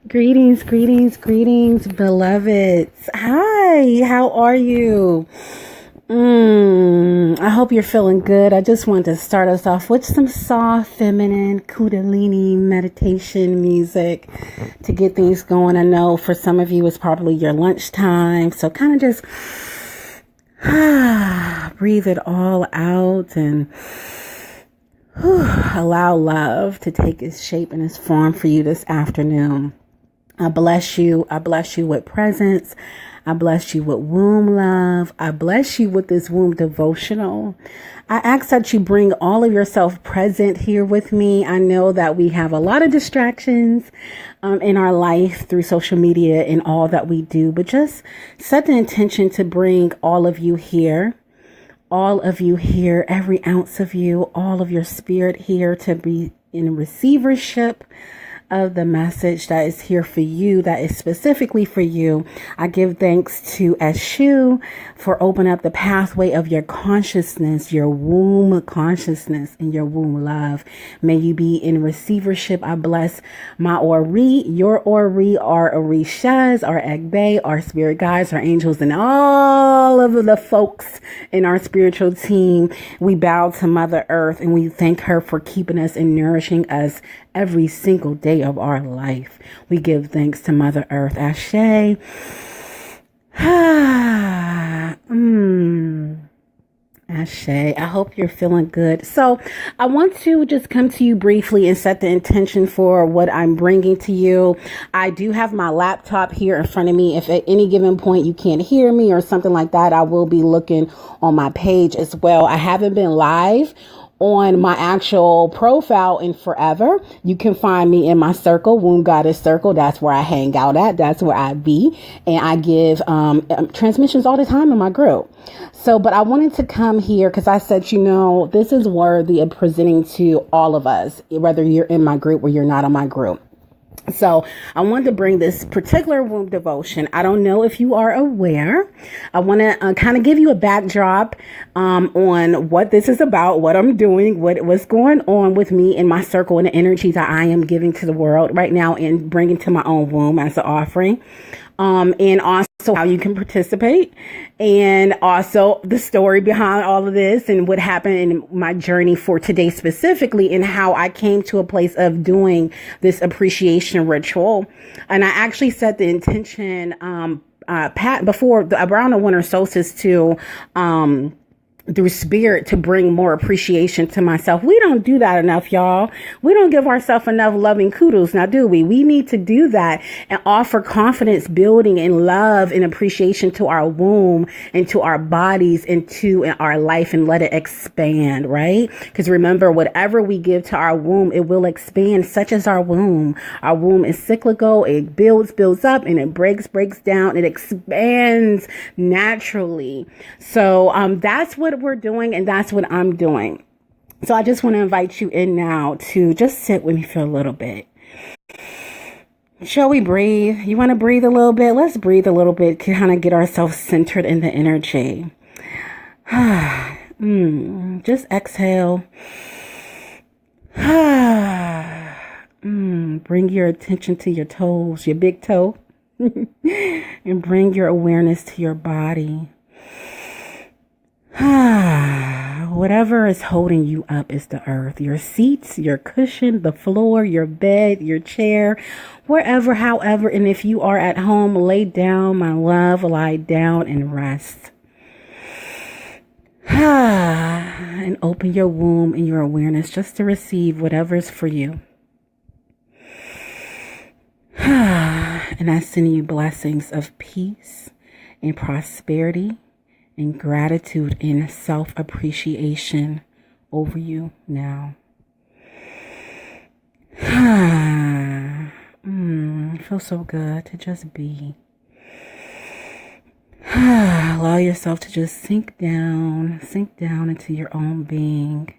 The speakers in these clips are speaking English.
Greetings, greetings, greetings, beloveds. Hi, how are you? I hope you're feeling good. I just wanted to start us off with some soft, feminine Kundalini meditation music to get things going. I know for some of you it's probably your lunchtime, so kind of just breathe it all out and allow love to take its shape and its form for you this afternoon. I bless you. I bless you with presence. I bless you with womb love. I bless you with this womb devotional. I ask that you bring all of yourself present here with me. I know that we have a lot of distractions in our life through social media and all that we do, but just set the intention to bring all of you here. All of you here, every ounce of you, all of your spirit here to be in receivership of the message that is here for you, that is specifically for you. I give thanks to Eshu for opening up the pathway of your consciousness, your womb consciousness, and your womb love. May you be in receivership. I bless my Ori, your Ori, our Orishas, our Egbe, our spirit guides, our angels, and all of the folks in our spiritual team. We bow to Mother Earth and we thank her for keeping us and nourishing us every single day of our life. We give thanks to Mother Earth. Ashe. Ashe. I hope you're feeling good. So I want to just come to you briefly and set the intention for what I'm bringing to you. I do have my laptop here in front of me. If at any given point you can't hear me or something like that, I will be looking on my page as well. I haven't been live on my actual profile in forever. You can find me in my circle, Womb Goddess Circle. That's where I hang out at. That's where I be. And I give transmissions all the time in my group. So, but I wanted to come here because I said, this is worthy of presenting to all of us, whether you're in my group or you're not on my group. So I wanted to bring this particular womb devotion. I don't know if you are aware. I want to kind of give you a backdrop on what this is about, what I'm doing, what's going on with me in my circle and the energy that I am giving to the world right now and bringing to my own womb as an offering. And also how you can participate, and also the story behind all of this and what happened in my journey for today specifically, and how I came to a place of doing this appreciation ritual. And I actually set the intention before around the winter solstice to through spirit to bring more appreciation to myself. We don't do that enough, y'all. We don't give ourselves enough loving kudos. Now, do we? We need to do that and offer confidence building and love and appreciation to our womb and to our bodies and to our life, and let it expand, right? Because remember, whatever we give to our womb, it will expand, such as our womb. Our womb is cyclical. It builds up, and it breaks down. It expands naturally. So that's what we're doing, and that's what I'm doing. So I just want to invite you in now to just sit with me for a little bit. Shall we breathe? You want to breathe a little bit? Let's breathe a little bit to kind of get ourselves centered in the energy. Just exhale. Bring your attention to your toes, your big toe, and bring your awareness to your body. Whatever is holding you up is the earth, your seats, your cushion, the floor, your bed, your chair, wherever, however. And if you are at home, lay down, my love, lie down and rest. And open your womb and your awareness just to receive whatever is for you. And I send you blessings of peace and prosperity and gratitude and self-appreciation over you now. It feels so good to just be. Allow yourself to just sink down into your own being.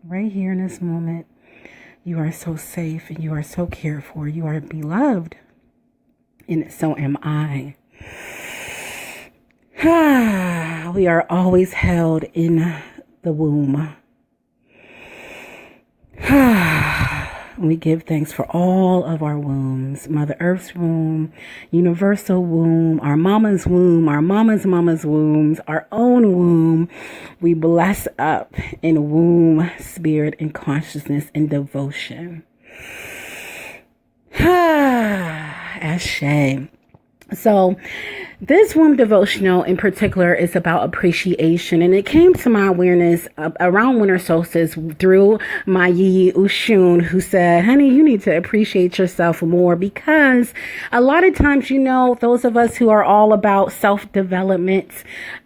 Right here in this moment, You are so safe and you are so cared for. You are beloved. And so am I. We are always held in the womb. We give thanks for all of our wombs. Mother Earth's womb, universal womb, our mama's womb, our mama's wombs, our own womb. We bless up in womb, spirit, and consciousness and devotion. Ashe. So this womb devotional in particular is about appreciation, and it came to my awareness around winter solstice through my Ye Ye Oshun, who said, honey, you need to appreciate yourself more, because a lot of times, those of us who are all about self-development,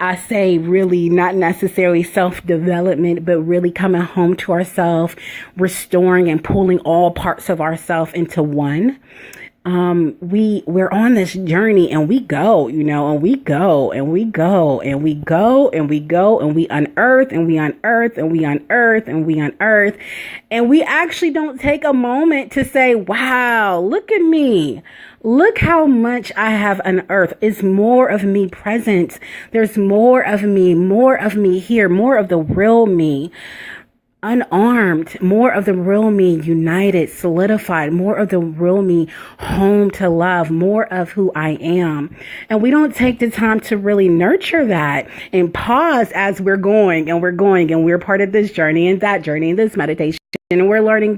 I say really not necessarily self-development, but really coming home to ourselves, restoring and pulling all parts of ourselves into one. We're on this journey, and we go, and we go, and we go, and we go, and we go, and we unearth, and we unearth, and we unearth, and we unearth. And we actually don't take a moment to say, wow, look at me. Look how much I have unearthed. It's more of me present. There's more of me here, more of the real me. Unarmed, more of the real me united, solidified, more of the real me home to love, more of who I am. And we don't take the time to really nurture that and pause as we're going and we're part of this journey and that journey and this meditation. And we're learning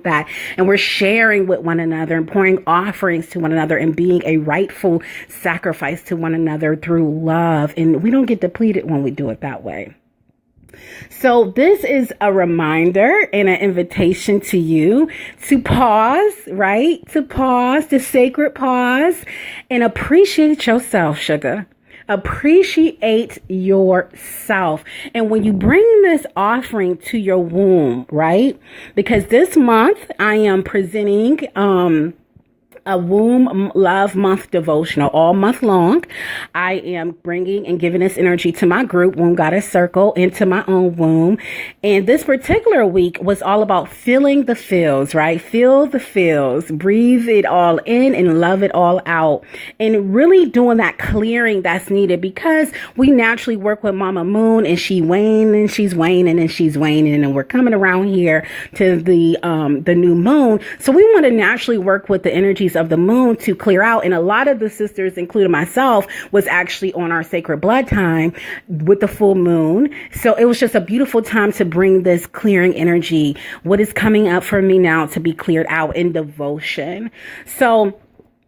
that, and we're sharing with one another and pouring offerings to one another and being a rightful sacrifice to one another through love. And we don't get depleted when we do it that way. So this is a reminder and an invitation to you to pause, right? To pause, the sacred pause, and appreciate yourself, sugar. Appreciate yourself. And when you bring this offering to your womb, right? Because this month I am presenting, a womb love month devotional all month long. I am bringing and giving this energy to my group, Womb Goddess Circle, into my own womb. And this particular week was all about feeling the feels, right? Feel the feels, breathe it all in and love it all out. And really doing that clearing that's needed, because we naturally work with Mama Moon, and she's waning and she's waning and she's waning, and we're coming around here to the new moon. So we want to naturally work with the energies of the moon to clear out. And a lot of the sisters, including myself, was actually on our sacred blood time with the full moon. So it was just a beautiful time to bring this clearing energy. What is coming up for me now to be cleared out in devotion. So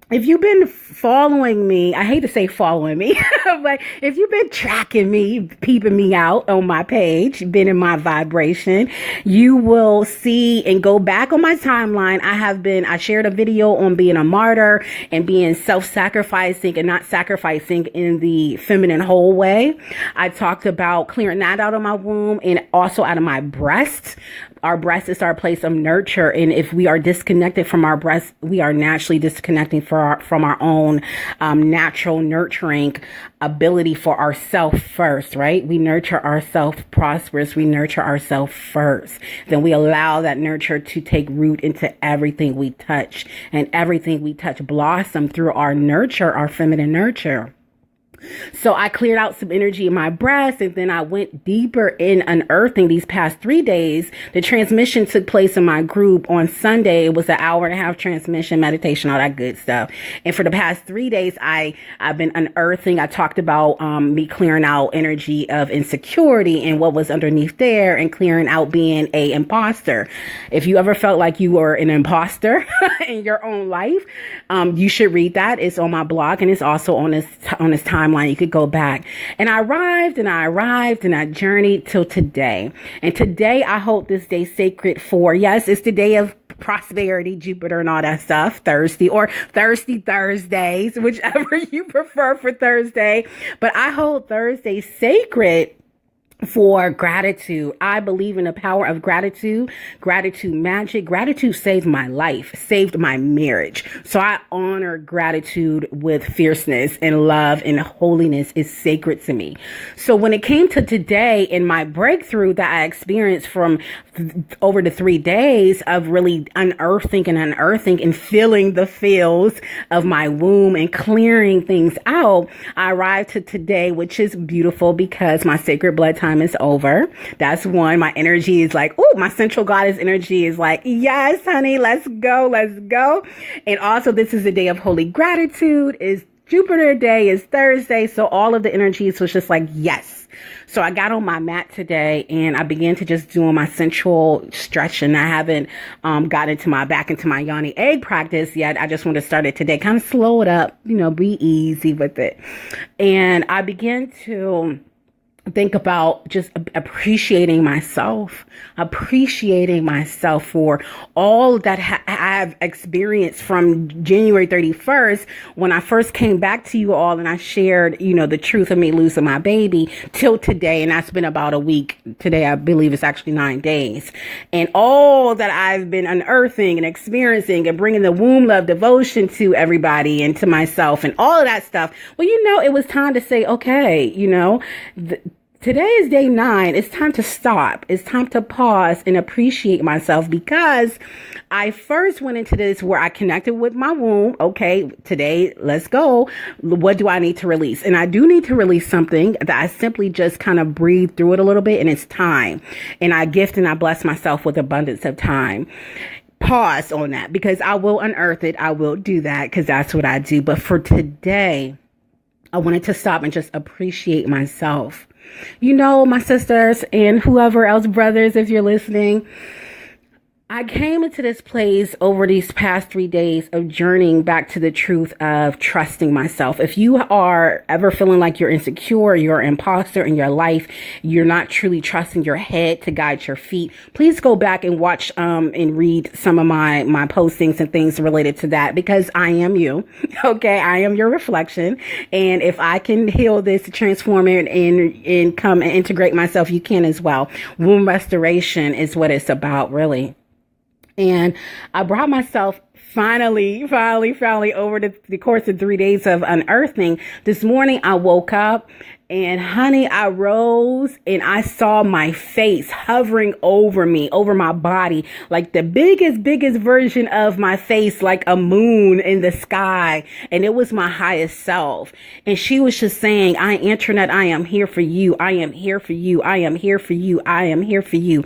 if you've been following me, I hate to say following me, but if you've been tracking me, peeping me out on my page, been in my vibration, you will see and go back on my timeline. I shared a video on being a martyr and being self-sacrificing and not sacrificing in the feminine whole way. I talked about clearing that out of my womb and also out of my breast. Our breast is our place of nurture. And if we are disconnected from our breast, we are naturally disconnecting from our own natural nurturing ability for ourself first, right? We nurture ourselves prosperous. We nurture ourselves first. Then we allow that nurture to take root into everything we touch, and everything we touch blossom through our nurture, our feminine nurture. So I cleared out some energy in my breast, and then I went deeper in unearthing these past 3 days. The transmission took place in my group on Sunday. It was an 1.5-hour transmission, meditation, all that good stuff. And for the past 3 days, I've been unearthing. I talked about me clearing out energy of insecurity and what was underneath there, and clearing out being a imposter. If you ever felt like you were an imposter in your own life, you should read that. It's on my blog, and it's also on this timeline. You could go back. And I arrived and I journeyed till today. And today, I hold this day sacred for, yes, it's the day of prosperity, Jupiter and all that stuff, Thursday, or Thirsty Thursdays, whichever you prefer for Thursday. But I hold Thursday sacred for gratitude. I believe in the power of gratitude, gratitude magic. Gratitude saved my life, saved my marriage. So I honor gratitude with fierceness, and love and holiness is sacred to me. So when it came to today and my breakthrough that I experienced from over the 3 days of really unearthing and feeling the feels of my womb and clearing things out, I arrived to today, which is beautiful because my sacred blood time is over. That's one. My energy is like, oh, my central goddess energy is like, yes, honey, let's go. And also, this is a day of holy gratitude. Is Jupiter day, is Thursday. So all of the energies was just like, yes. So I got on my mat today and I began to just doing my central stretching. I haven't got into back into my yoni egg practice yet. I just want to start it today. Kind of slow it up, be easy with it. And I began to think about just appreciating myself for all that I've experienced from January 31st when I first came back to you all and I shared, the truth of me losing my baby till today. And that's been about a week. Today, I believe it's actually 9 days. And all that I've been unearthing and experiencing and bringing the womb love devotion to everybody and to myself and all of that stuff. Well, it was time to say, okay, today is day 9. It's time to stop. It's time to pause and appreciate myself because I first went into this where I connected with my womb. Okay, today, let's go. What do I need to release? And I do need to release something that I simply just kind of breathe through it a little bit, and it's time. And I gift and I bless myself with abundance of time. Pause on that because I will unearth it. I will do that because that's what I do. But for today, I wanted to stop and just appreciate myself. My sisters and whoever else, brothers, if you're listening, I came into this place over these past 3 days of journeying back to the truth of trusting myself. If you are ever feeling like you're insecure, you're an imposter in your life, you're not truly trusting your head to guide your feet, please go back and watch and read some of my postings and things related to that because I am you. Okay, I am your reflection. And if I can heal this, transform it, and come and integrate myself, you can as well. Womb restoration is what it's about, really. And I brought myself finally over the course of 3 days of unearthing. This morning I woke up and honey, I rose and I saw my face hovering over me, over my body, like the biggest version of my face, like a moon in the sky. And it was my highest self. And she was just saying, Internet, I am here for you. I am here for you. I am here for you. I am here for you.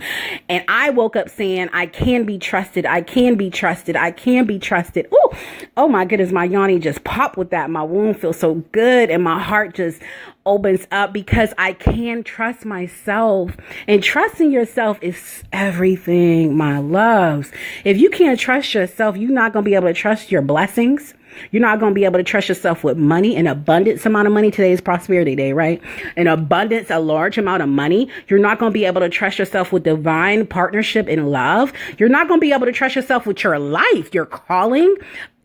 And I woke up saying, I can be trusted. I can be trusted. I can be trusted. Ooh, oh my goodness. My yoni just popped with that. My womb feels so good. And my heart just opens up because I can trust myself. And trusting yourself is everything, my loves. If you can't trust yourself, you're not going to be able to trust your blessings. You're not going to be able to trust yourself with money, an abundance amount of money. Today is prosperity day, right? An abundance, a large amount of money. You're not going to be able to trust yourself with divine partnership and love. You're not going to be able to trust yourself with your life, your calling.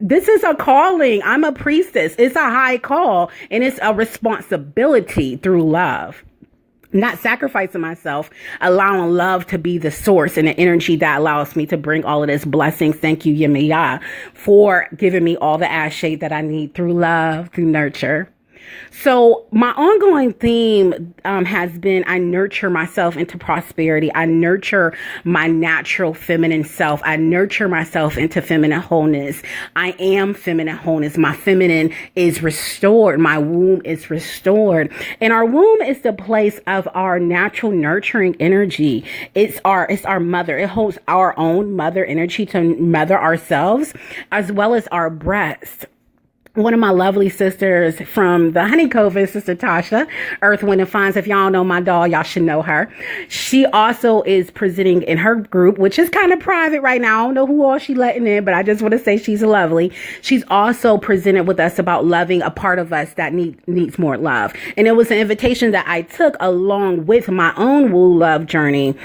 This is a calling. I'm a priestess. It's a high call and it's a responsibility through love. Not sacrificing myself, allowing love to be the source and the energy that allows me to bring all of this blessings. Thank you, Ye Ye Oshun, for giving me all the ashe that I need through love, through nurture. So my ongoing theme has been I nurture myself into prosperity. I nurture my natural feminine self. I nurture myself into feminine wholeness. I am feminine wholeness. My feminine is restored. My womb is restored. And our womb is the place of our natural nurturing energy. It's our mother. It holds our own mother energy to mother ourselves as well as our breast. One of my lovely sisters from the Honey Coven, Sister Tasha, Earth, Wind, and Finds. If y'all know my doll, y'all should know her. She also is presenting in her group, which is kind of private right now. I don't know who all she letting in, but I just want to say she's lovely. She's also presented with us about loving a part of us that needs more love. And it was an invitation that I took along with my own woo love journey.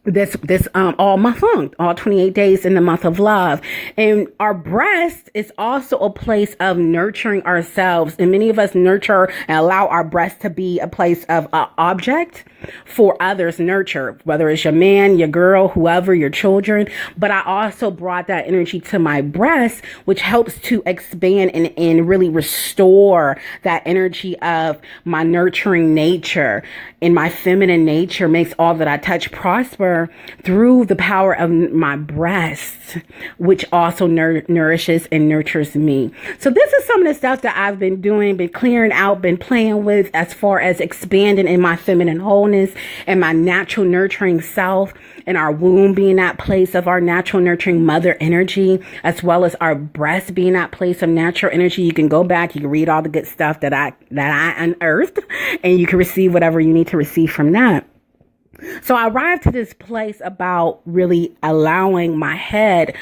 This all month long, all 28 days in the month of love. And our breast is also a place of nurturing ourselves. And many of us nurture and allow our breast to be a place of object for others nurture, whether it's your man, your girl, whoever, your children. But I also brought that energy to my breast, which helps to expand and really restore that energy of my nurturing nature. And my feminine nature makes all that I touch prosper. mother through the power of my breast, which also nourishes and nurtures me. So this is some of the stuff that I've been doing, been clearing out, been playing with as far as expanding in my feminine wholeness and my natural nurturing self, and our womb being that place of our natural nurturing mother energy, as well as our breast being that place of natural energy. You can go back, you can read all the good stuff that I unearthed, and you can receive whatever you need to receive from that. So I arrived to this place about really allowing my head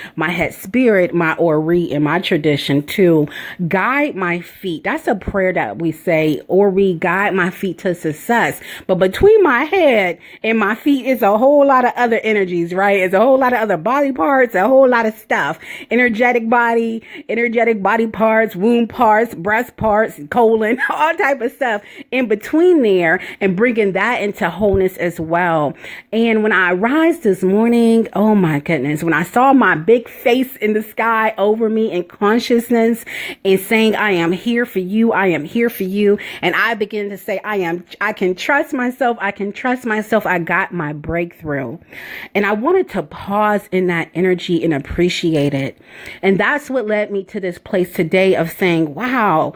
spirit, my Ori in my tradition to guide my feet. That's a prayer that we say, Ori, guide my feet to success. But between my head and my feet is a whole lot of other energies, right? It's a whole lot of other body parts, a whole lot of stuff. Energetic body parts, womb parts, breast parts, colon, all type of stuff in between there, and bringing that into wholeness as well. And when I rise this morning, oh my goodness, when I saw my big face in the sky over me in consciousness and saying, I am here for you. I am here for you. And I begin to say, I can trust myself. I can trust myself. I got my breakthrough. And I wanted to pause in that energy and appreciate it. And that's what led me to this place today of saying, wow,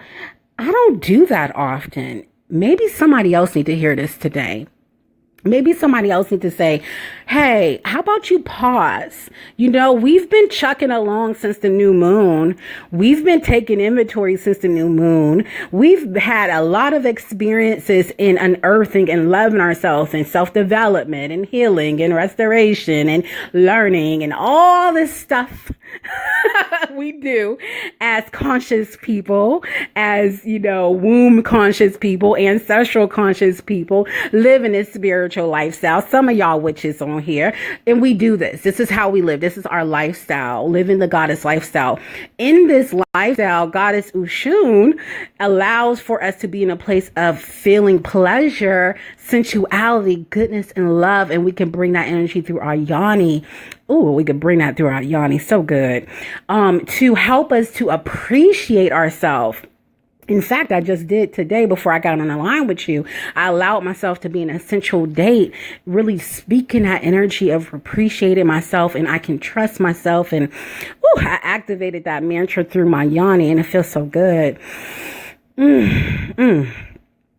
I don't do that often. Maybe somebody else need to hear this today. Maybe somebody else needs to say, hey, how about you pause? You know, we've been chucking along since the new moon. We've been taking inventory since the new moon. We've had a lot of experiences in unearthing and loving ourselves and self-development and healing and restoration and learning and all this stuff we do as conscious people, as, you know, womb conscious people, ancestral conscious people, living this spiritual lifestyle. Some of y'all witches on here, and we do this. This is how we live. This is our lifestyle, living the goddess lifestyle. In this lifestyle, goddess Oshun allows for us to be in a place of feeling pleasure, sensuality, goodness, and love, and we can bring that energy through our yoni. Oh, we could bring that through our yoni. So good. To help us to appreciate ourselves. In fact, I just did today before I got on the line with you. I allowed myself to be in a sensual date, really speaking that energy of appreciating myself, and I can trust myself. And I activated that mantra through my yoni, and it feels so good. And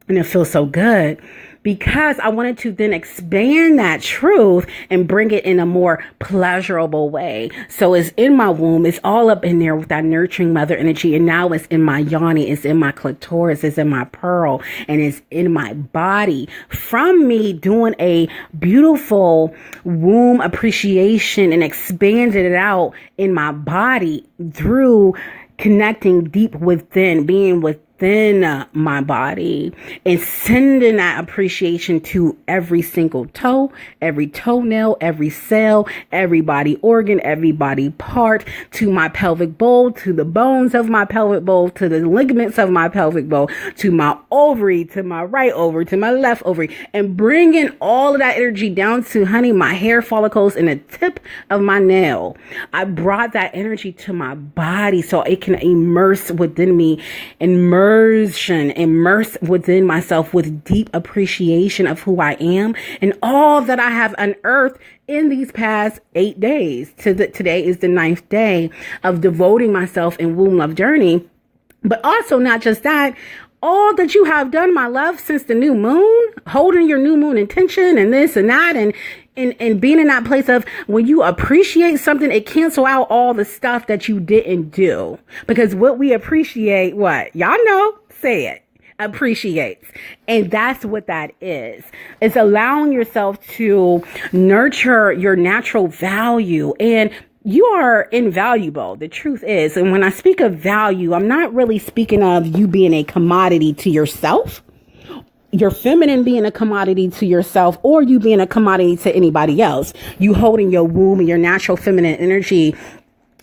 it feels so good. Because I wanted to then expand that truth and bring it in a more pleasurable way. So it's in my womb. It's all up in there with that nurturing mother energy. And now it's in my yoni. It's in my clitoris. It's in my pearl. And it's in my body. From me doing a beautiful womb appreciation and expanding it out in my body through connecting deep within, being within my body, and sending that appreciation to every single toe, every toenail, every cell, every body organ, every body part, to my pelvic bowl, to the bones of my pelvic bowl, to the ligaments of my pelvic bowl, to my ovary, to my right ovary, to my left ovary, and bringing all of that energy down to, honey, my hair follicles and the tip of my nail. I brought that energy to my body so it can immerse within me, immerse within myself with deep appreciation of who I am and all that I have unearthed in these past 8 days. Today is the 9th day of devoting myself in womb love journey. But also not just that, all that you have done, my love, since the new moon, holding your new moon intention and this and that, and being in that place of when you appreciate something, it cancel out all the stuff that you didn't do. Because what we appreciate, what? Y'all know, say it. Appreciates. And that's what that is. It's allowing yourself to nurture your natural value. And you are invaluable. The truth is. And when I speak of value, I'm not really speaking of you being a commodity to yourself, your feminine being a commodity to yourself, or you being a commodity to anybody else. You holding your womb and your natural feminine energy,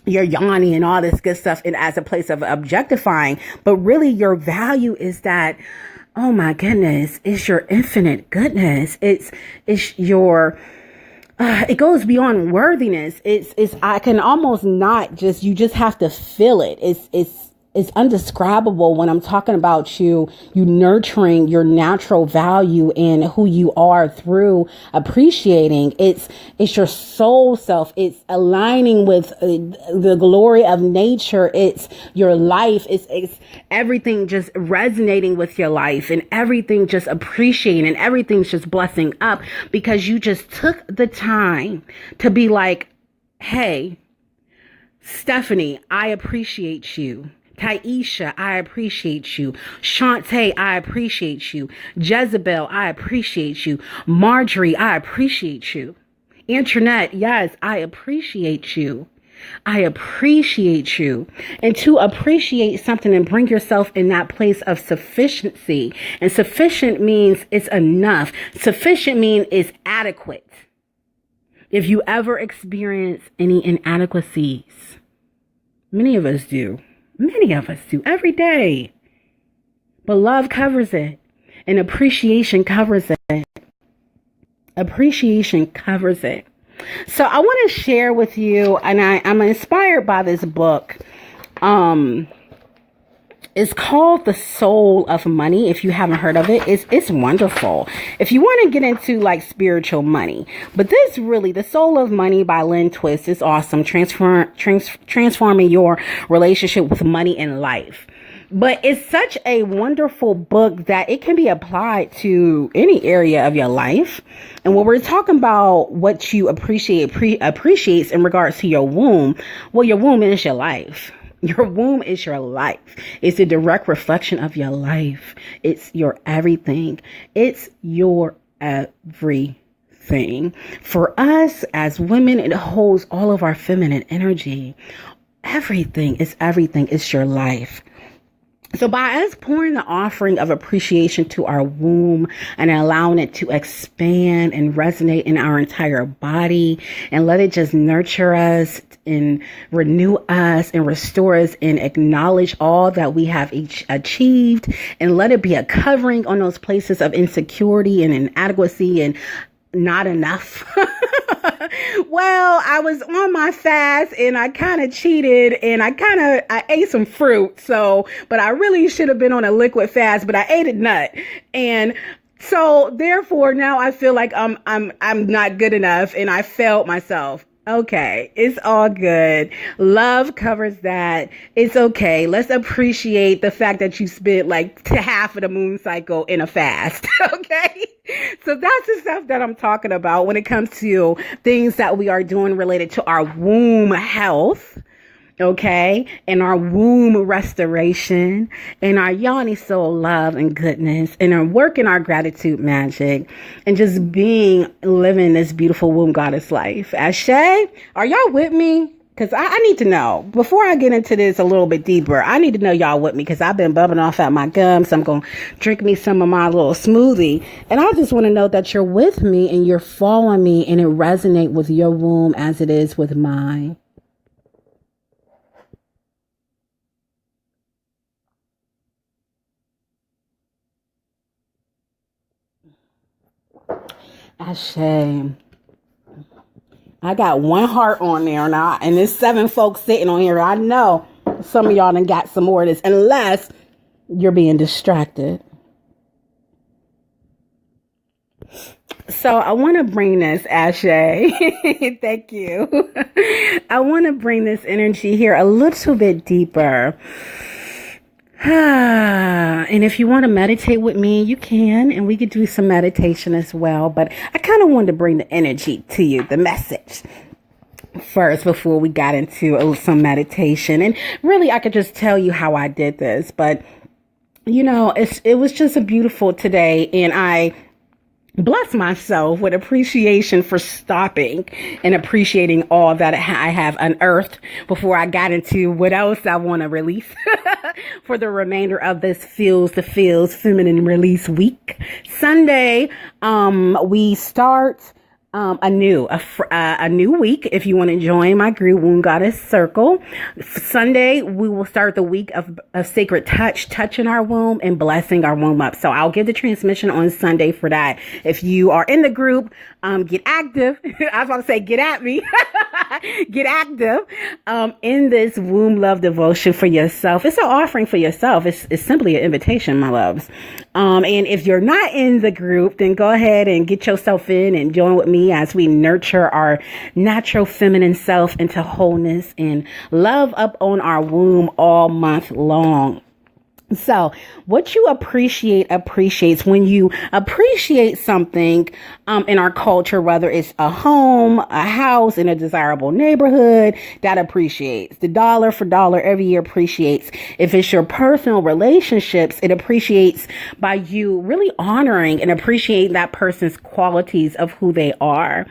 your yoni and all this good stuff, and as a place of objectifying. But really your value is that, oh my goodness, it's your infinite goodness. It's your, it goes beyond worthiness. It's, I can almost not just, you just have to feel it. it's undescribable when I'm talking about you nurturing your natural value in who you are through appreciating. It's your soul self. It's aligning with the glory of nature. It's your life. It's everything just resonating with your life, and everything just appreciating, and everything's just blessing up because you just took the time to be like, hey, Stephanie, I appreciate you. Taisha, I appreciate you. Shantae, I appreciate you. Jezebel, I appreciate you. Marjorie, I appreciate you. Internet, yes, I appreciate you. I appreciate you. And to appreciate something and bring yourself in that place of sufficiency. And sufficient means it's enough. Sufficient means it's adequate. If you ever experience any inadequacies, many of us do. Many of us do every day. But love covers it. And appreciation covers it. Appreciation covers it. So I want to share with you, and I'm inspired by this book. It's called The Soul of Money. If you haven't heard of it, it's wonderful. If you want to get into like spiritual money, but this really, The Soul of Money by Lynn Twist is awesome. Transforming your relationship with money and life. But it's such a wonderful book that it can be applied to any area of your life. And when we're talking about what you appreciates in regards to your womb, well, your womb is your life. Your womb is your life. It's a direct reflection of your life. It's your everything. It's your everything. For us as women, it holds all of our feminine energy. Everything is everything. It's your life. So by us pouring the offering of appreciation to our womb and allowing it to expand and resonate in our entire body and let it just nurture us and renew us and restore us and acknowledge all that we have achieved, and let it be a covering on those places of insecurity and inadequacy and not enough. Well, I was on my fast and I kind of cheated and I ate some fruit. So, but I really should have been on a liquid fast, but I ate a nut. And so therefore now I feel like I'm not good enough and I failed myself. Okay, it's all good. Love covers that. It's okay. Let's appreciate the fact that you spent like half of the moon cycle in a fast. Okay, so that's the stuff that I'm talking about when it comes to things that we are doing related to our womb health. Okay, and our womb restoration, and our yoni soul love and goodness, and our work in our gratitude magic, and just living this beautiful womb goddess life. Ashe, are y'all with me? Because I need to know, before I get into this a little bit deeper, I need to know y'all with me, because I've been bubbling off at my gums. I'm going to drink me some of my little smoothie. And I just want to know that you're with me and you're following me, and it resonates with your womb as it is with mine. Ashe. I got one heart on there now, and there's 7 folks sitting on here. I know some of y'all done got some more of this, unless you're being distracted. So I want to bring this, Ashe. Thank you. I want to bring this energy here a little bit deeper. And if you want to meditate with me, you can, and we could do some meditation as well. But I kind of wanted to bring the energy to you, the message first, before we got into some meditation. And really, I could just tell you how I did this. But, you know, it was just a beautiful today, and I bless myself with appreciation for stopping and appreciating all that I have unearthed before I got into what else I want to release for the remainder of this Feels the Feels Feminine Release Week. Sunday, we start a new week. If you want to join my group, Womb Goddess Circle, Sunday we will start the week of sacred touch, touching our womb and blessing our womb up. So I'll give the transmission on Sunday for that. If you are in the group, get active. I was about to say get at me. Get active in this womb love devotion for yourself. It's an offering for yourself. It's simply an invitation, my loves. And if you're not in the group, then go ahead and get yourself in and join with me as we nurture our natural feminine self into wholeness and love up on our womb all month long. So what you appreciate appreciates. When you appreciate something in our culture, whether it's a home, a house in a desirable neighborhood, that appreciates. The dollar for dollar every year appreciates. If it's your personal relationships, it appreciates by you really honoring and appreciating that person's qualities of who they are.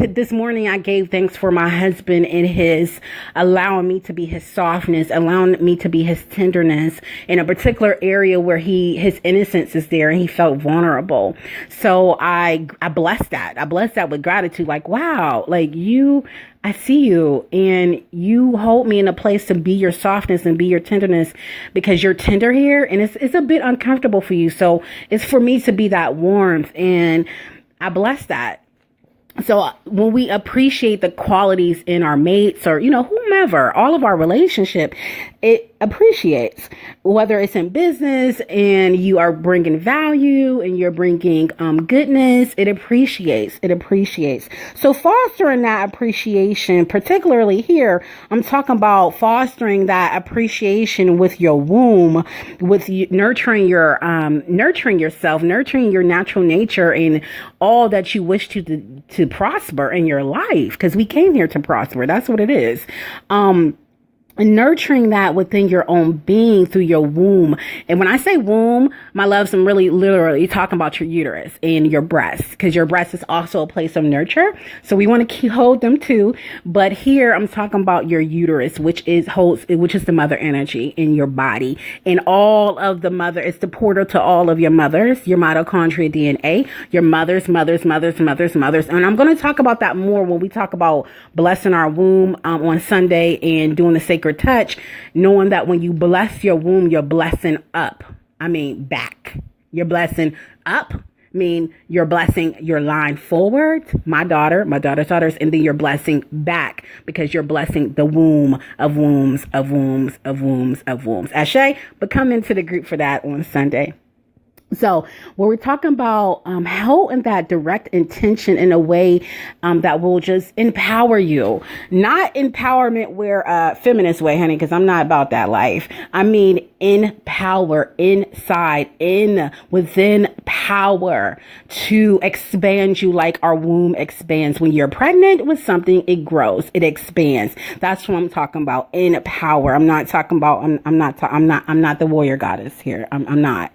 This morning, I gave thanks for my husband and his allowing me to be his softness, allowing me to be his tenderness, in a particular area where his innocence is there and he felt vulnerable. So I blessed that. I blessed that with gratitude. Like, wow, like I see you and you hold me in a place to be your softness and be your tenderness because you're tender here and it's a bit uncomfortable for you. So it's for me to be that warmth, and I bless that. So when we appreciate the qualities in our mates or, whomever, all of our relationship, it appreciates, whether it's in business and you are bringing value and you're bringing goodness, it appreciates. So fostering that appreciation, particularly here, I'm talking about fostering that appreciation with your womb, with you, nurturing yourself, nurturing your natural nature and all that you wish to prosper in your life, because we came here to prosper. That's what it is. And nurturing that within your own being through your womb. And when I say womb, my loves, I'm really literally talking about your uterus and your breast, because your breast is also a place of nurture. So we want to hold them too. But here I'm talking about your uterus, which is the mother energy in your body, and all of the mother. It's the portal to all of your mothers, your mitochondria DNA, your mothers. And I'm going to talk about that more when we talk about blessing our womb on Sunday and doing the sacred touch, knowing that when you bless your womb, you're blessing back. You're blessing up, you're blessing your line forward, my daughter's daughters, and then you're blessing back because you're blessing the womb of wombs. Ashe, but come into the group for that on Sunday. So when we're talking about holding that direct intention in a way that will just empower you, not empowerment where feminist way, honey, because I'm not about that life. I mean, in power, inside, within power to expand you like our womb expands. When you're pregnant with something, it grows, it expands. That's what I'm talking about. In power. I'm not talking about. I'm not the warrior goddess here. I'm not.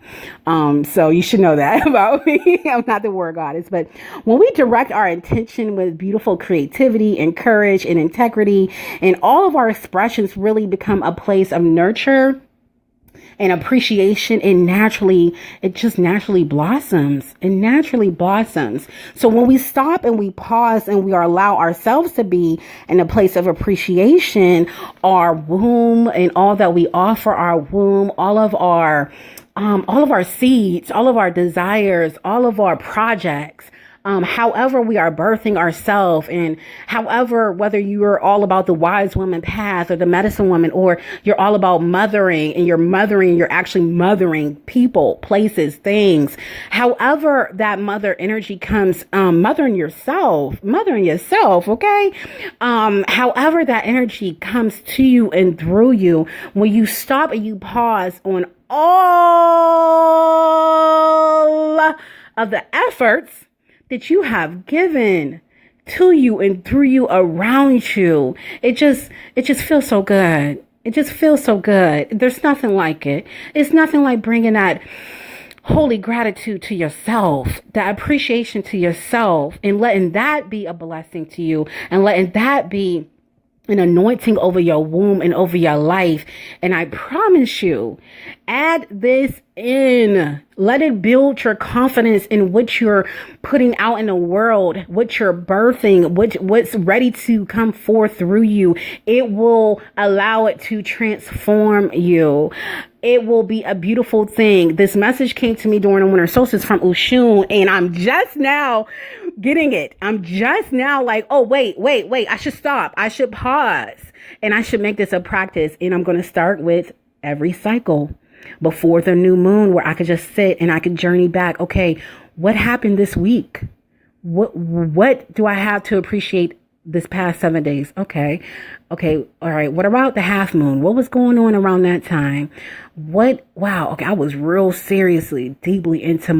So you should know that about me. I'm not the warrior goddess. But when we direct our intention with beautiful creativity and courage and integrity, and all of our expressions really become a place of nurture and appreciation, and it just naturally blossoms. So when we stop and we pause and we allow ourselves to be in a place of appreciation, our womb and all that we offer our womb, all of our seeds, all of our desires, all of our projects, however we are birthing ourselves, and however, whether you're all about the wise woman path or the medicine woman, or you're all about mothering and you're actually mothering people, places, things, however that mother energy comes, mothering yourself, okay? However that energy comes to you and through you, when you stop and you pause on all of the efforts that you have given to you and through you, around you, it just feels so good. It just feels so good. There's nothing like it. It's nothing like bringing that holy gratitude to yourself, that appreciation to yourself, and letting that be a blessing to you, and letting that be an anointing over your womb and over your life. And I promise you, add this in. Let it build your confidence in what you're putting out in the world, what you're birthing, what's ready to come forth through you. It will allow it to transform you. it will be a beautiful thing. This message came to me during the winter solstice from Oshun, and I'm just now getting it. I'm just now like, oh, wait. I should stop. I should pause, and I should make this a practice. And I'm going to start with every cycle before the new moon, where I could just sit and I could journey back. Okay, what happened this week? What do I have to appreciate this past 7 days? Okay. All right. What about the half moon? What was going on around that time? Wow. Okay. I was real seriously, deeply into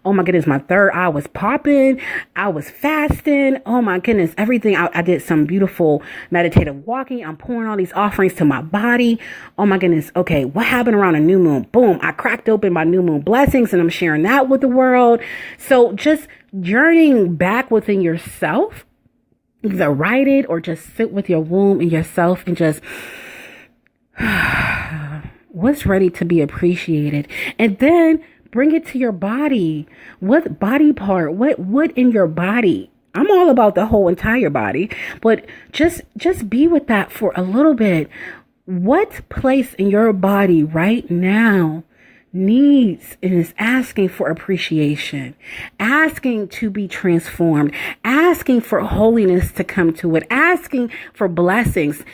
oh my goodness, my third eye was popping. I was fasting. Oh my goodness, everything. I did some beautiful meditative walking. I'm pouring all these offerings to my body. Oh my goodness. Okay. What happened around a new moon? Boom. I cracked open my new moon blessings and I'm sharing that with the world. So just journeying back within yourself. Either write it or just sit with your womb and yourself and just what's ready to be appreciated. And then bring it to your body. What body part? What in your body? I'm all about the whole entire body, but just be with that for a little bit. What place in your body right now needs and is asking for appreciation, asking to be transformed, asking for holiness to come to it, asking for blessings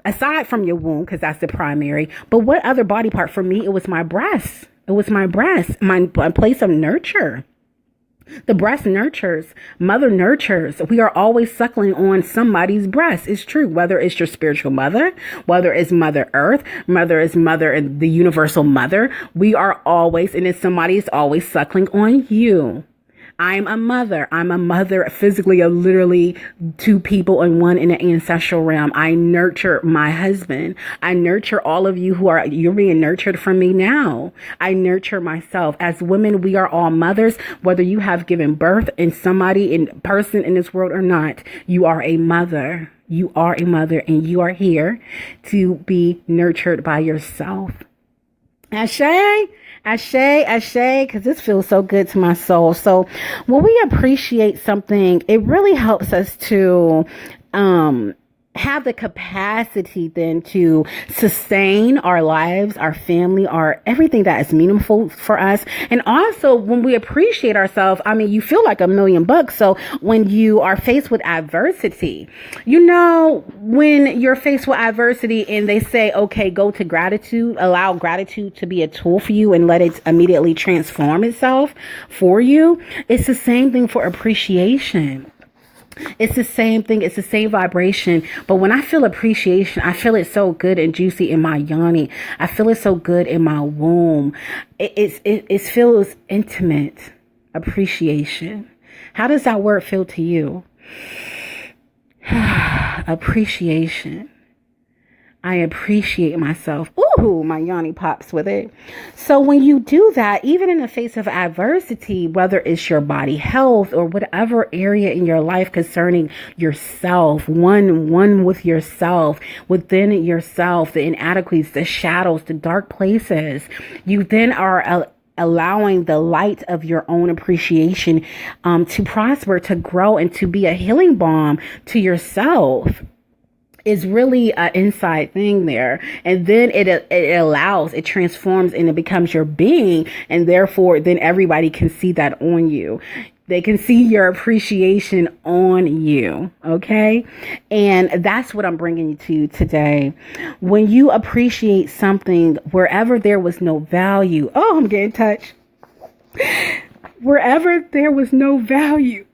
aside from your womb, because that's the primary. But what other body part? For me, it was my breast. It was my breast, my place of nurture. The breast nurtures, mother nurtures. We are always suckling on somebody's breast. It's true. Whether it's your spiritual mother, whether it's Mother Earth, whether it's mother and the universal mother, we are always, and if somebody is always suckling on you. I'm a mother. I'm a mother physically of literally two people and one in the ancestral realm. I nurture my husband. I nurture all of you you're being nurtured from me now. I nurture myself. As women, we are all mothers, whether you have given birth in somebody in person in this world or not. You are a mother. You are a mother and you are here to be nurtured by yourself. Ashe, because this feels so good to my soul. So when we appreciate something, it really helps us to have the capacity then to sustain our lives, our family, our everything that is meaningful for us. And also when we appreciate ourselves, I mean, you feel like $1,000,000. So when you are faced with adversity, when you're faced with adversity and they say, okay, go to gratitude, allow gratitude to be a tool for you and let it immediately transform itself for you. It's the same thing for appreciation. It's the same thing. It's the same vibration. But when I feel appreciation, I feel it so good and juicy in my yoni. I feel it so good in my womb. It feels intimate. Appreciation. How does that word feel to you? Appreciation. I appreciate myself. Ooh, my yoni pops with it. So when you do that, even in the face of adversity, whether it's your body health or whatever area in your life concerning yourself, one with yourself, within yourself, the inadequacies, the shadows, the dark places, you then are allowing the light of your own appreciation to prosper, to grow, and to be a healing balm to yourself. Is really an inside thing there. And then it transforms and it becomes your being. And therefore, then everybody can see that on you. They can see your appreciation on you. Okay. And that's what I'm bringing you to today. When you appreciate something wherever there was no value. Oh, I'm getting touched. Wherever there was no value,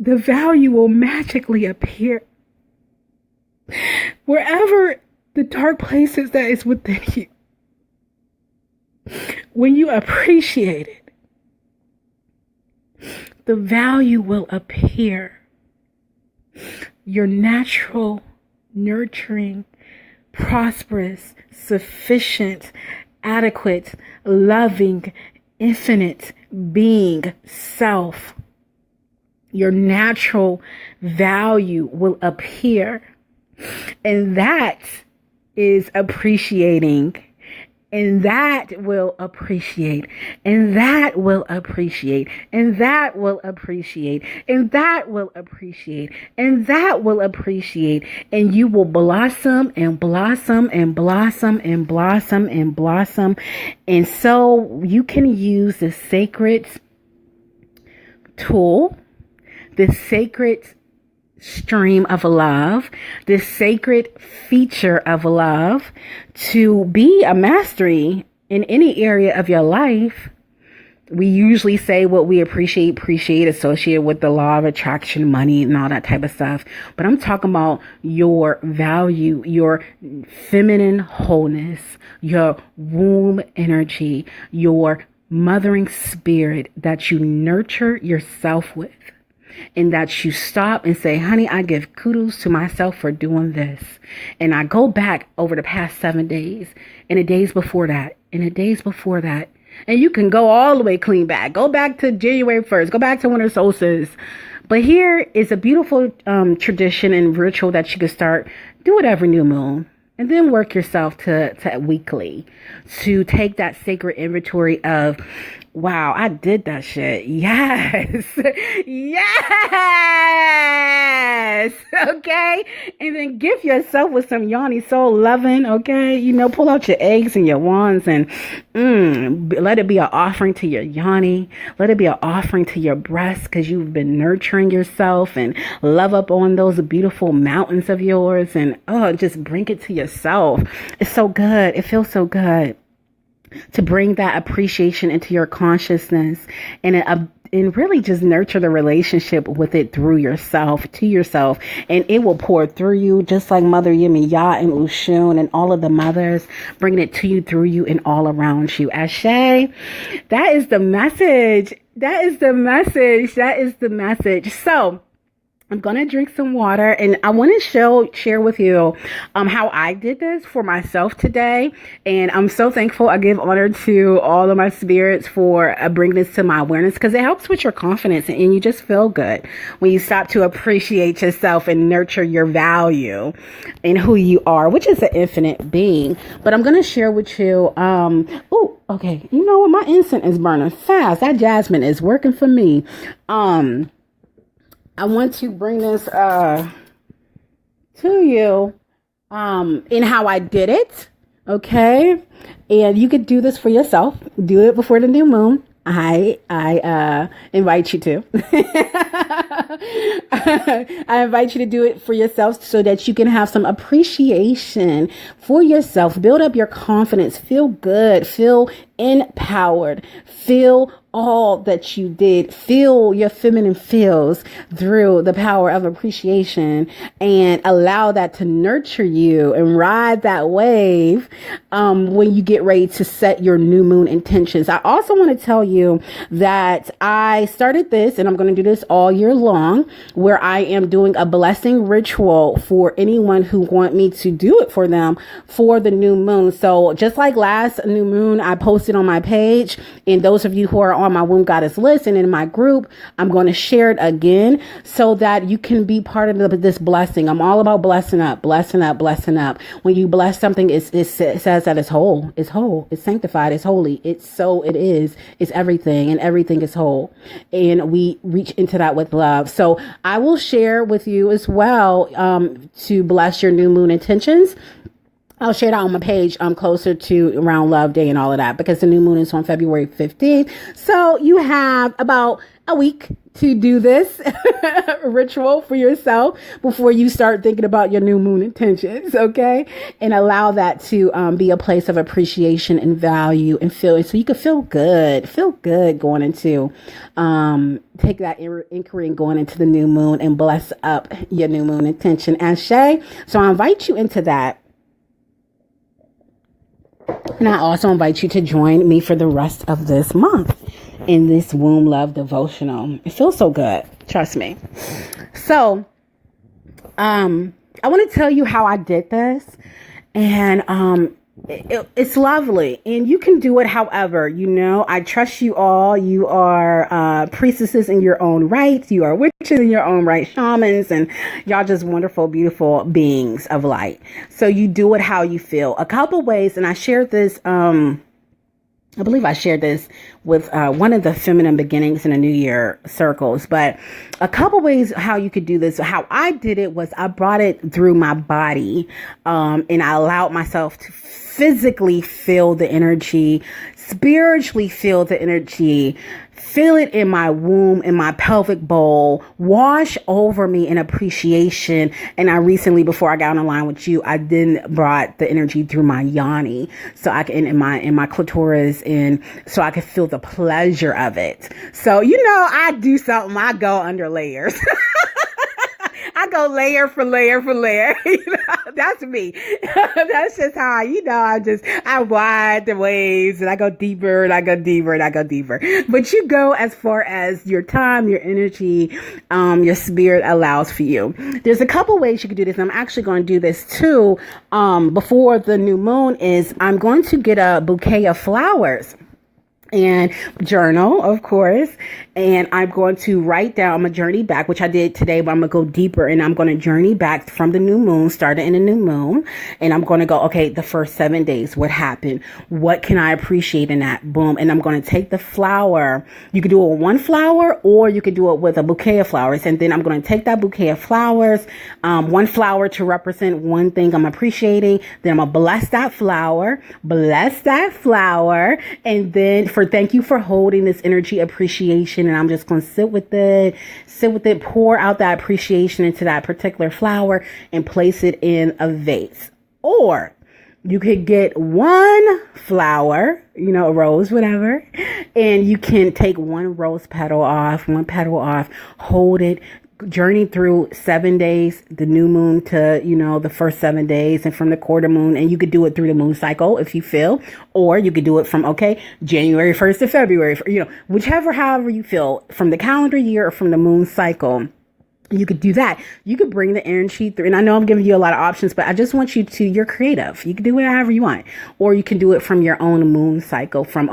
the value will magically appear. Wherever the dark places that is within you, when you appreciate it, the value will appear. Your natural, nurturing, prosperous, sufficient, adequate, loving, infinite being, self, your natural value will appear. And that is appreciating And that will appreciate, and that will appreciate, and that will appreciate, and that will appreciate, and that will appreciate. And you will blossom and blossom and blossom and blossom and blossom. And so you can use the sacred tool, the sacred stream of love, this sacred feature of love, to be a mastery in any area of your life. We usually say what we appreciate associated with the law of attraction, money, and all that type of stuff. But I'm talking about your value, your feminine wholeness, your womb energy, your mothering spirit that you nurture yourself with. And that you stop and say, honey, I give kudos to myself for doing this. And I go back over the past 7 days and the days before that and the days before that. And you can go all the way clean back. Go back to January 1st. Go back to winter solstice. But here is a beautiful tradition and ritual that you can start. Do it every new moon. And then work yourself to weekly to take that sacred inventory of, wow, I did that shit. Yes. Yes. Okay. And then gift yourself with some yoni soul loving. Okay. You know, pull out your eggs and your wands and let it be an offering to your yoni. Let it be an offering to your breast because you've been nurturing yourself, and love up on those beautiful mountains of yours. And just bring it to yourself. It's so good. It feels so good to bring that appreciation into your consciousness and really just nurture the relationship with it through yourself, to yourself. And it will pour through you, just like Mother Ye Ye and Oshun and all of the mothers, bringing it to you, through you, and all around you. Ashe, that is the message. That is the message. That is the message. So I'm going to drink some water, and I want to share with you how I did this for myself today. And I'm so thankful. I give honor to all of my spirits for bringing this to my awareness, because it helps with your confidence and you just feel good when you stop to appreciate yourself and nurture your value in who you are, which is an infinite being. But I'm going to share with you. Okay. You know what? My incense is burning fast. That jasmine is working for me. I want to bring this to you in how I did it, okay? And you could do this for yourself. Do it before the new moon. I invite you to. I invite you to do it for yourself so that you can have some appreciation for yourself. Build up your confidence. Feel good. Feel empowered. Feel all that you did. Feel your feminine feels through the power of appreciation, and allow that to nurture you and ride that wave when you get ready to set your new moon intentions. I also want to tell you that I started this, and I'm going to do this all year long, where I am doing a blessing ritual for anyone who want me to do it for them for the new moon. So just like last new moon, I posted on my page, and those of you who are on my Womb Goddess list and in my group, I'm going to share it again so that you can be part of this blessing. I'm all about blessing up, blessing up, blessing up. When you bless something, it says that it's whole, it's sanctified, it's holy, it is, it's everything, and everything is whole. And we reach into that with love. So I will share with you as well to bless your new moon intentions. I'll share that on my page closer to around Love Day and all of that, because the new moon is on February 15th. So you have about a week to do this ritual for yourself before you start thinking about your new moon intentions, okay? And allow that to be a place of appreciation and value and feeling, so you can feel good going into, take that inquiry and going into the new moon and bless up your new moon intention. Ashe. So I invite you into that. And I also invite you to join me for the rest of this month in this Womb Love Devotional. It feels so good. Trust me. So, I want to tell you how I did this. And It's lovely, and you can do it however. I trust you all. You are priestesses in your own right. You are witches in your own right, shamans, and y'all just wonderful, beautiful beings of light. So you do it how you feel. A couple ways, and I shared this. I believe I shared this with one of the feminine beginnings in the New Year circles, but a couple ways how you could do this. How I did it was I brought it through my body, and I allowed myself to physically feel the energy, spiritually feel the energy, feel it in my womb, in my pelvic bowl, wash over me in appreciation. And I recently, before I got on the line with you, I then brought the energy through my yoni, so I can, in my clitoris, and so I could feel the pleasure of it. So, I do something, I go under layers. I go layer for layer for layer. That's me. That's just how I ride the waves, and I go deeper and I go deeper and I go deeper. But you go as far as your time, your energy, your spirit allows for you. There's a couple ways you can do this. I'm actually going to do this too. Before the new moon I'm going to get a bouquet of flowers and journal, of course. And I'm going to write down, I'm going to journey back, which I did today, but I'm going to go deeper, and I'm going to journey back from the new moon, started in the new moon. And I'm going to go, okay, the first 7 days, what happened? What can I appreciate in that? Boom. And I'm going to take the flower. You could do it with one flower, or you could do it with a bouquet of flowers. And then I'm going to take that bouquet of flowers, one flower to represent one thing I'm appreciating. Then I'm going to bless that flower, and then thank you for holding this energy appreciation. And I'm just going to sit with it, pour out that appreciation into that particular flower and place it in a vase. Or you could get one flower, a rose, whatever, and you can take one petal off, hold it, journey through 7 days, the new moon to, the first 7 days, and from the quarter moon. And you could do it through the moon cycle if you feel, or you could do it from, January 1st to February, however you feel, from the calendar year or from the moon cycle. You could do that. You could bring the energy through. And I know I'm giving you a lot of options, but I just want you're creative. You can do it however you want. Or you can do it from your own moon cycle, from,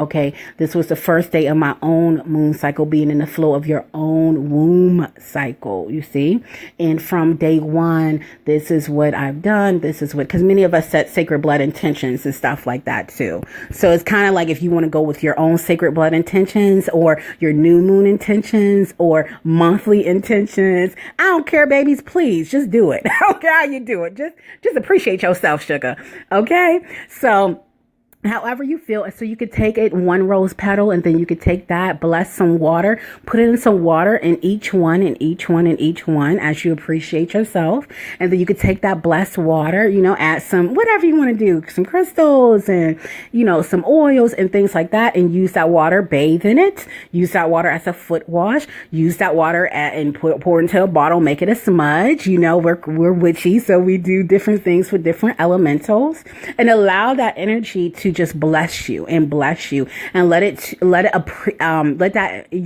this was the first day of my own moon cycle, being in the flow of your own womb cycle, you see? And from day one, this is what I've done. Because many of us set sacred blood intentions and stuff like that too. So it's kind of like, if you want to go with your own sacred blood intentions, or your new moon intentions, or monthly intentions, I don't care, babies. Please just do it. I don't care how you do it. Just appreciate yourself, sugar. Okay. So however you feel. So you could take it one rose petal, and then you could take that, bless some water, put it in some water in each one as you appreciate yourself. And then you could take that blessed water, add some, whatever you want to do, some crystals and, some oils and things like that, and use that water, bathe in it, use that water as a foot wash, use that water and pour into a bottle, make it a smudge. We're witchy, so we do different things with different elementals, and allow that energy to just bless you and let you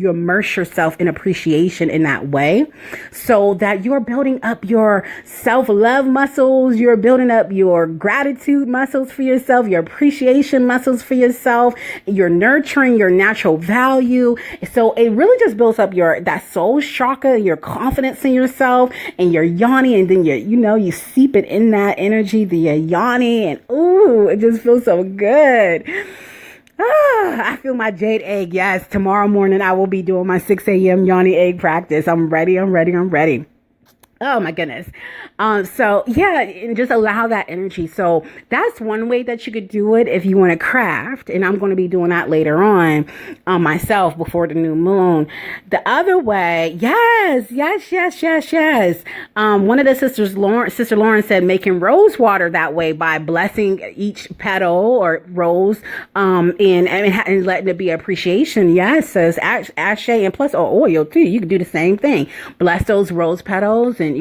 immerse yourself in appreciation in that way, so that you're building up your self-love muscles, you're building up your gratitude muscles for yourself, your appreciation muscles for yourself, you're nurturing your natural value. So it really just builds up that soul chakra, your confidence in yourself, and your yoni, and then you seep it in that energy, the yoni, and ooh, it just feels so good. I feel my jade egg. Yes, tomorrow morning I will be doing my 6 a.m. yoni egg practice. I'm ready. Oh my goodness. So yeah, and just allow that energy. So that's one way that you could do it if you want to craft. And I'm going to be doing that later on myself before the new moon. The other way, yes. One of the Sister Lauren said making rose water that way, by blessing each petal or rose, and letting it be appreciation. Yes, says ashe, and plus oil too. You can do the same thing. Bless those rose petals, and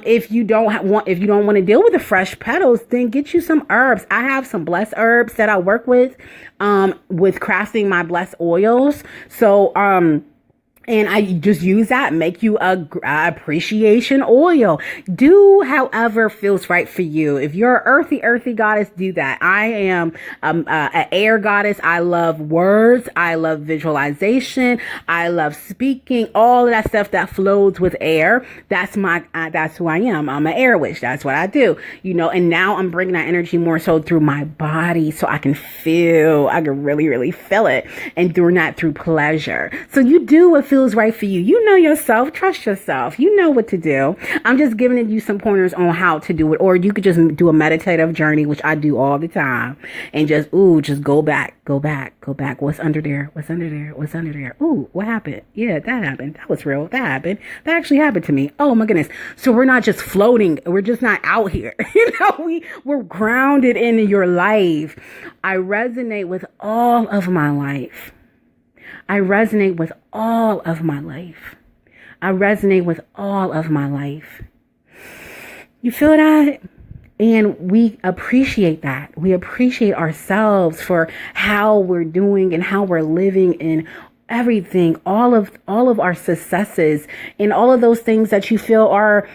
if you don't want to deal with the fresh petals, then get you some herbs. I have some blessed herbs that I work with crafting my blessed oils. So And I just use that, make you a appreciation oil. Do however feels right for you. If you're an earthy goddess, do that. I am an air goddess. I love words. I love visualization. I love speaking. All of that stuff that flows with air. That's who I am. I'm an air witch. That's what I do. And now I'm bringing that energy more so through my body so I can really, really feel it. And doing that through pleasure. So you do what feels right for you. You know yourself. Trust yourself. You know what to do. I'm just giving you some pointers on how to do it. Or you could just do a meditative journey, which I do all the time. And just go back. What's under there? What's under there? Ooh, what happened? Yeah, that happened. That was real. That happened. That actually happened to me. Oh my goodness. So we're not just floating. We're just not out here. We're grounded in your life. I resonate with all of my life. I resonate with all of my life. You feel that? And we appreciate that. We appreciate ourselves for how we're doing and how we're living and everything, all of our successes and all of those things that you feel are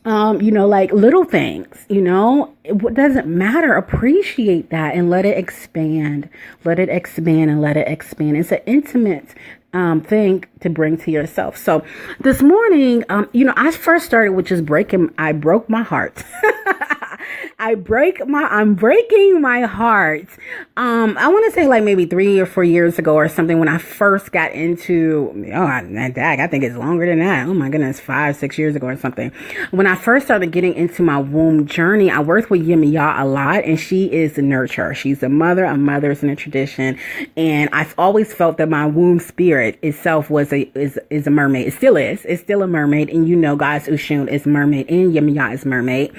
like little things, it doesn't matter. Appreciate that and let it expand. Let it expand and let it expand. It's an intimate thing to bring to yourself. So this morning, I first started with just I broke my heart. I'm breaking my heart. I want to say like maybe 3 or 4 years ago or something when I first got into, I think it's longer than that. Oh my goodness, 5, 6 years ago or something. When I first started getting into my womb journey, I worked with Ye Ye Oshun a lot, and she is the nurturer. She's a mother of mothers in a tradition. And I've always felt that my womb spirit itself is a mermaid. It still is. It's still a mermaid. And God's Oshun is mermaid and Ye Ye Oshun is mermaid.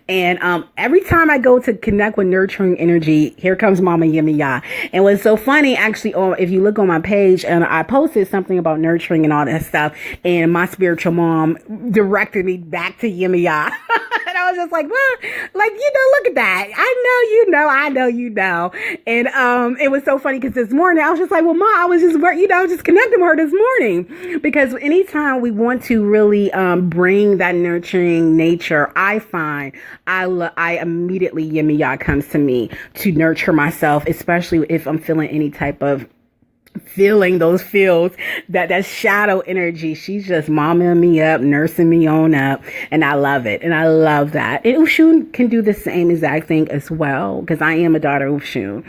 And every time I go to connect with nurturing energy, here comes Mama Ye Ye Oshun. And what's so funny, actually, if you look on my page, and I posted something about nurturing and all that stuff, and my spiritual mom directed me back to Ye Ye Oshun. And I was just like, well, look at that. I know you know. And it was so funny because this morning I was just like, well, Ma, I was just just connecting with her this morning, because anytime we want to really bring that nurturing nature, I find I immediately Ye Ye Oshun comes to me to nurture myself, especially if I'm feeling any type of feeling those feels, that shadow energy. She's just momming me up, nursing me on up, and I love it. And I love that. And Oshun can do the same exact thing as well, because I am a daughter of Oshun.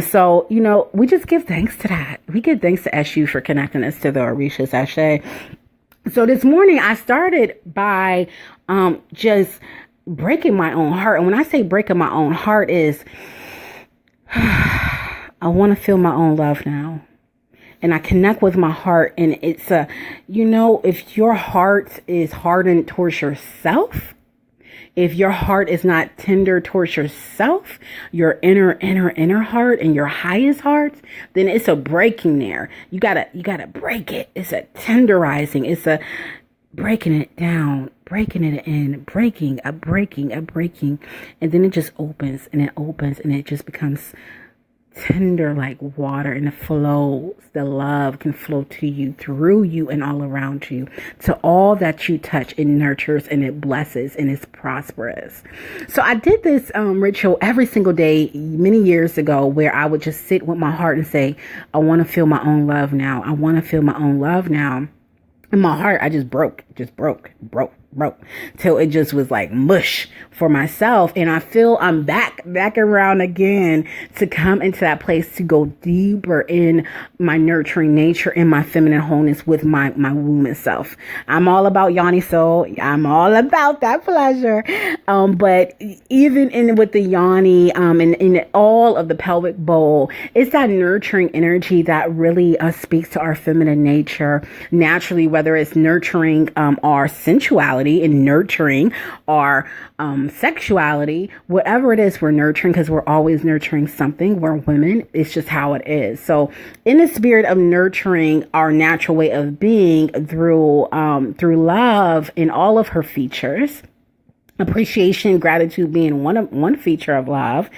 So, we just give thanks to that. We give thanks to Eshu for connecting us to the Orishas Ashe. So this morning I started by just breaking my own heart. And when I say breaking my own heart is I want to feel my own love now. And I connect with my heart, and it's if your heart is hardened towards yourself, if your heart is not tender towards yourself, your inner heart and your highest heart, then it's a breaking there. You gotta break it. It's a tenderizing. It's a breaking it down, breaking it in, breaking. And then it just opens and it just becomes tender like water, and it flows. The love can flow to you, through you, and all around you. To all that you touch, it nurtures and it blesses and it's prosperous. So I did this ritual every single day many years ago, where I would just sit with my heart and say, I want to feel my own love now. I want to feel my own love now. In my heart, I just broke till it just was like mush for myself. And I feel I'm back around again to come into that place to go deeper in my nurturing nature and my feminine wholeness with my womb itself. I'm all about yoni soul. I'm all about that pleasure. But even with the yoni, and in all of the pelvic bowl, it's that nurturing energy that really speaks to our feminine nature naturally, whether it's nurturing our sensuality and nurturing our sexuality, whatever it is, we're nurturing, because we're always nurturing something. We're women. It's just how it is. So in the spirit of nurturing our natural way of being through love in all of her features, appreciation, gratitude being one feature of love,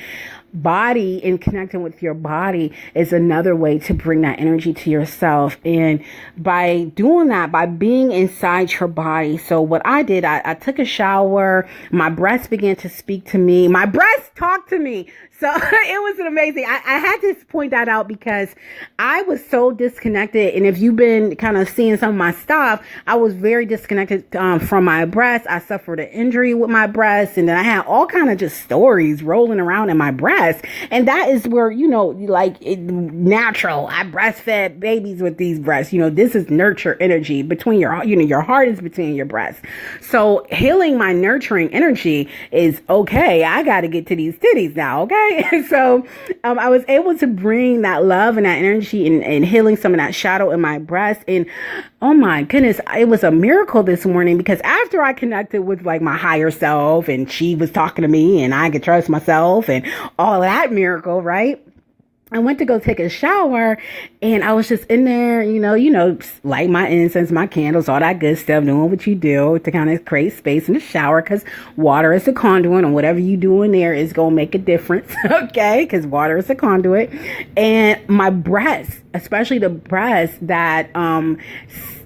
body and connecting with your body is another way to bring that energy to yourself. And by doing that, by being inside your body. So what I did, I took a shower. My breath began to speak to me. My breath talked to me. So it was amazing. I had to point that out because I was so disconnected. And if you've been kind of seeing some of my stuff, I was very disconnected from my breast. I suffered an injury with my breast, and then I had all kind of just stories rolling around in my breast. And that is where, natural. I breastfed babies with these breasts. This is nurture energy between your heart is between your breasts. So healing my nurturing energy is okay. I got to get to these titties now. Okay. So I was able to bring that love and that energy and healing some of that shadow in my breast. And oh my goodness, it was a miracle this morning, because after I connected with like my higher self and she was talking to me and I could trust myself and all that miracle, right? I went to go take a shower, and I was just in there, light my incense, my candles, all that good stuff, doing what you do to kind of create space in the shower, because water is a conduit, and whatever you do in there is going to make a difference, okay? Because water is a conduit. And my breasts, especially the breasts that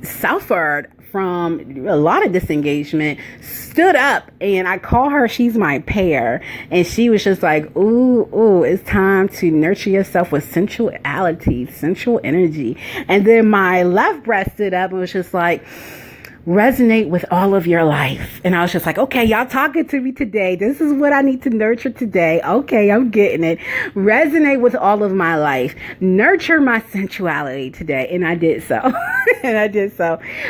suffered from a lot of disengagement, stood up, and I call her, she's my pair, and she was just like, ooh, it's time to nurture yourself with sensuality, sensual energy. And then my left breast stood up and was just like, resonate with all of your life. And I was just like, okay, y'all talking to me today. This is what I need to nurture today. Okay, I'm getting it. Resonate with all of my life. Nurture my sensuality today. And I did so.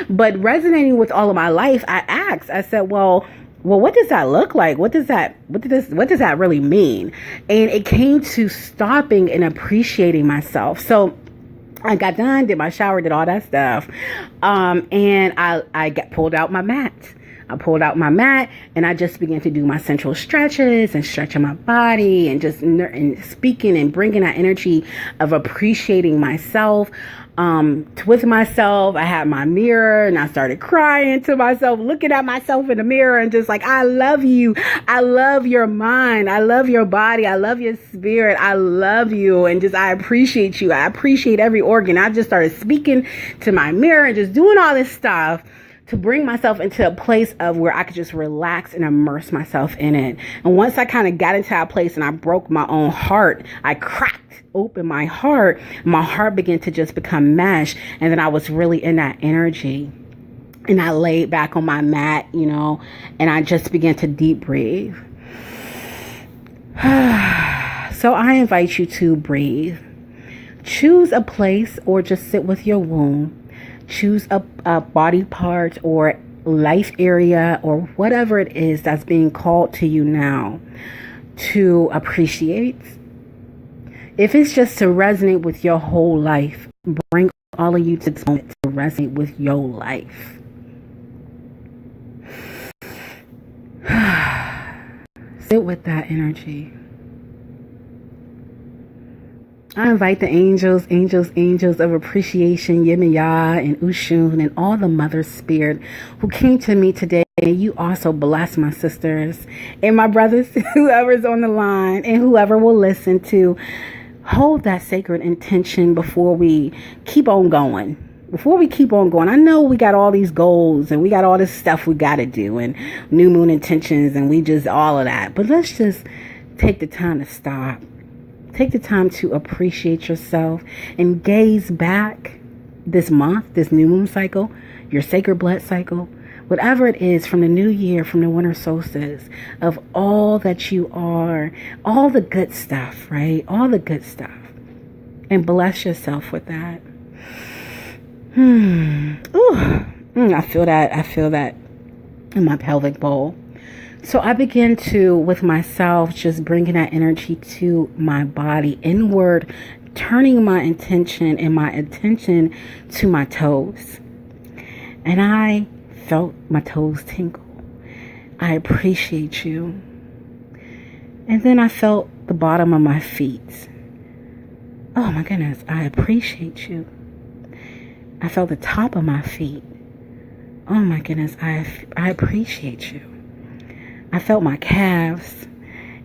But resonating with all of my life, I asked, I said, well, what does that look like? What does that really mean? And it came to stopping and appreciating myself. So I got done, did my shower, did all that stuff. And I pulled out my mat. And I just began to do my sensual stretches and stretching my body and just speaking and bringing that energy of appreciating myself. With myself, I had my mirror and I started crying to myself, looking at myself in the mirror and just like, I love you. I love your mind. I love your body. I love your spirit. I love you. And just, I appreciate you. I appreciate every organ. I just started speaking to my mirror and just doing all this stuff to bring myself into a place of where I could just relax and immerse myself in it. And once I kind of got into that place and I broke my own heart, I cracked open my heart began to just become mesh. And then I was really in that energy. And I laid back on my mat, and I just began to deep breathe. So I invite you to breathe. Choose a place or just sit with your womb. Choose a body part or life area or whatever it is that's being called to you now to appreciate. If it's just to resonate with your whole life, bring all of you to this moment to resonate with your life. Sit with that energy. I invite the angels of appreciation, Ye Ye and Oshun, and all the mother spirit who came to me today. And you also bless my sisters and my brothers, whoever's on the line and whoever will listen, to hold that sacred intention before we keep on going. I know we got all these goals and we got all this stuff we got to do and new moon intentions and we just all of that. But let's just take the time to stop. Take the time to appreciate yourself and gaze back this month, this new moon cycle, your sacred blood cycle, whatever it is, from the new year, from the winter solstice, of all that you are, all the good stuff, right? All the good stuff. And bless yourself with that. I feel that in my pelvic bowl. So I begin to, with myself, just bringing that energy to my body, inward, turning my intention and my attention to my toes. And I felt my toes tingle. I appreciate you. And then I felt the bottom of my feet. Oh my goodness, I appreciate you. I felt the top of my feet. Oh my goodness, I appreciate you. I felt my calves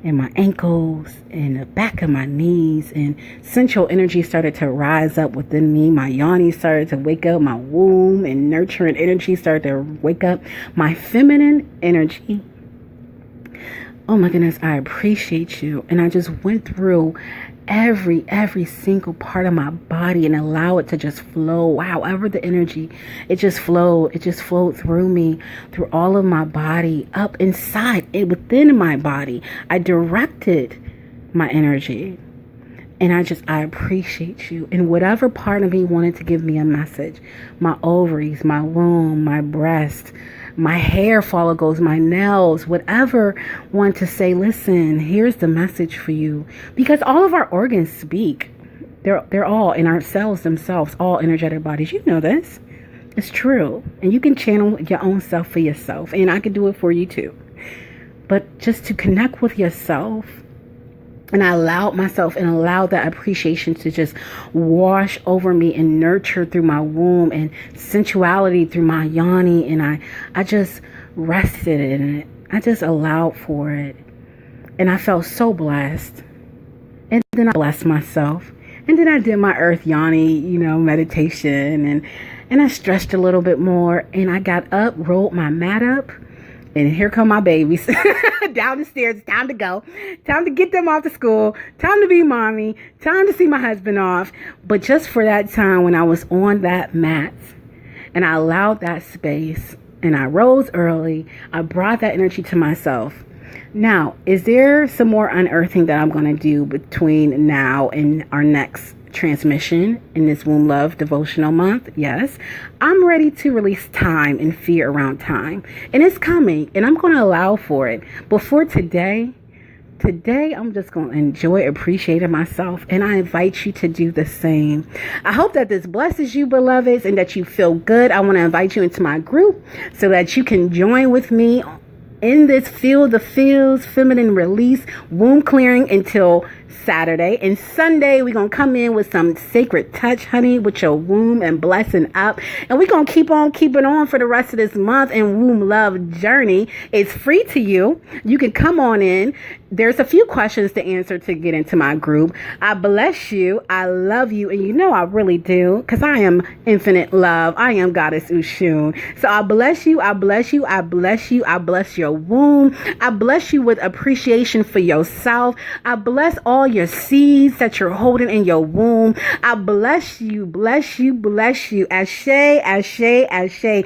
and my ankles and the back of my knees, and sensual energy started to rise up within me. My yoni started to wake up, my womb and nurturing energy started to wake up, my feminine energy. Oh my goodness, I appreciate you. And I just went through every single part of my body and allow it to just flow. However the energy, it just flowed through me, through all of my body, up inside it, within my body. I directed my energy. And I appreciate you. And whatever part of me wanted to give me a message, my ovaries, my womb, my breast, my hair follicles, my nails, whatever want to say, listen, here's the message for you. Because all of our organs speak. They're all in our cells themselves, all energetic bodies. You know this. It's true. And you can channel your own self for yourself. And I can do it for you too. But just to connect with yourself. And I allowed myself and allowed that appreciation to just wash over me and nurture through my womb and sensuality through my yoni. And I just rested in it. I just allowed for it. And I felt so blessed. And then I blessed myself. And then I did my earth yoni, meditation. And I stretched a little bit more. And I got up, rolled my mat up. And here come my babies down the stairs. It's time to go. Time to get them off to school. Time to be mommy. Time to see my husband off. But just for that time when I was on that mat and I allowed that space and I rose early, I brought that energy to myself. Now, is there some more unearthing that I'm going to do between now and our next transmission in this Womb Love Devotional Month? Yes, I'm ready to release time and fear around time, and it's coming, and I'm going to allow for it. But for today I'm just going to enjoy appreciating myself, and I invite you to do the same. I hope that this blesses you, beloveds, and that you feel good. I want to invite you into my group so that you can join with me in this Feel the Feels feminine release womb clearing until Saturday. And Sunday, we're going to come in with some sacred touch, honey, with your womb and blessing up. And we're going to keep on keeping on for the rest of this month. And Womb Love Journey is free to you. You can come on in. There's a few questions to answer to get into my group. I bless you. I love you. And I really do, because I am infinite love. I am Goddess Oshun. So I bless you. I bless you. I bless you. I bless your womb. I bless you with appreciation for yourself. I bless all your seeds that you're holding in your womb. I bless you, bless you, bless you. Ashe, ashe, ashe.